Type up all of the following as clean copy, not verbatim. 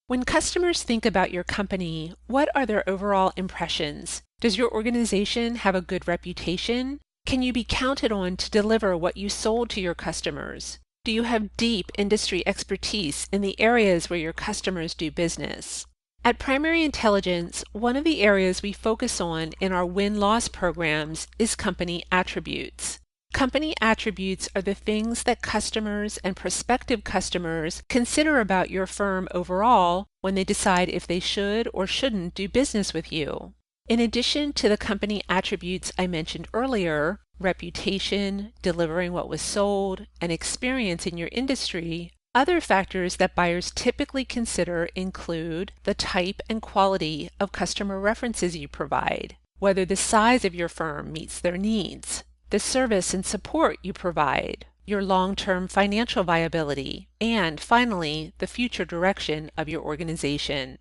When customers think about your company, what are their overall impressions? Does your organization have a good reputation? Can you be counted on to deliver what you sold to your customers? Do you have deep industry expertise in the areas where your customers do business? At Primary Intelligence, one of the areas we focus on in our win-loss programs is company attributes. Company attributes are the things that customers and prospective customers consider about your firm overall when they decide if they should or shouldn't do business with you. In addition to the company attributes I mentioned earlier, reputation, delivering what was sold, and experience in your industry, other factors that buyers typically consider include the type and quality of customer references you provide, whether the size of your firm meets their needs, the service and support you provide, your long-term financial viability, and finally, the future direction of your organization.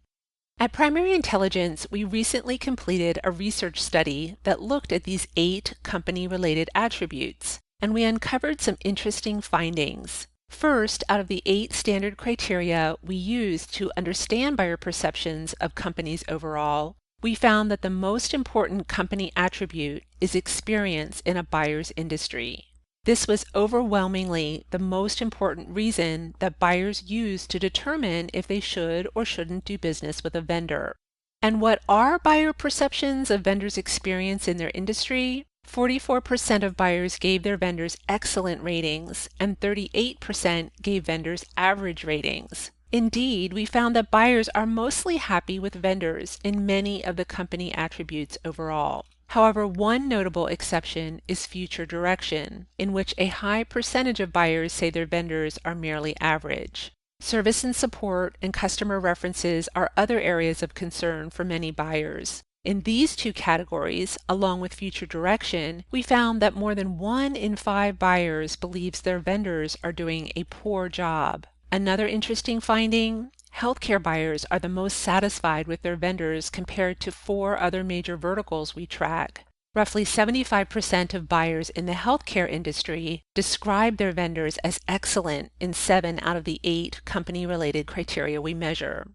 At Primary Intelligence, we recently completed a research study that looked at these 8 company-related attributes, and we uncovered some interesting findings. First, out of the 8 standard criteria we use to understand buyer perceptions of companies overall, we found that the most important company attribute is experience in a buyer's industry. This was overwhelmingly the most important reason that buyers use to determine if they should or shouldn't do business with a vendor. And what are buyer perceptions of vendors' experience in their industry? 44% of buyers gave their vendors excellent ratings, and 38% gave vendors average ratings. Indeed, we found that buyers are mostly happy with vendors in many of the company attributes overall. However, one notable exception is future direction, in which a high percentage of buyers say their vendors are merely average. Service and support and customer references are other areas of concern for many buyers. In these 2 categories, along with future direction, we found that more than 1 in 5 buyers believes their vendors are doing a poor job. Another interesting finding: healthcare buyers are the most satisfied with their vendors compared to 4 other major verticals we track. Roughly 75% of buyers in the healthcare industry describe their vendors as excellent in 7 out of the 8 company-related criteria we measure.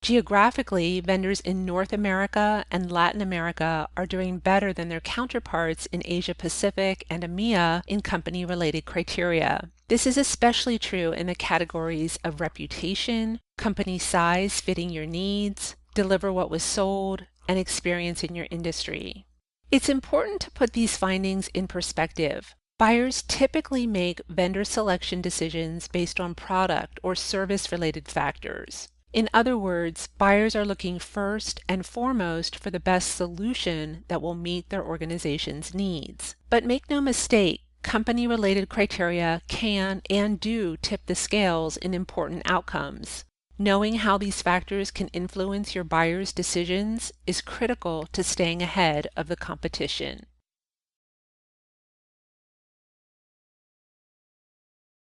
Geographically, vendors in North America and Latin America are doing better than their counterparts in Asia Pacific and EMEA in company-related criteria. This is especially true in the categories of reputation, company size fitting your needs, deliver what was sold, and experience in your industry. It's important to put these findings in perspective. Buyers typically make vendor selection decisions based on product or service-related factors. In other words, buyers are looking first and foremost for the best solution that will meet their organization's needs. But make no mistake, company-related criteria can and do tip the scales in important outcomes. Knowing how these factors can influence your buyers' decisions is critical to staying ahead of the competition.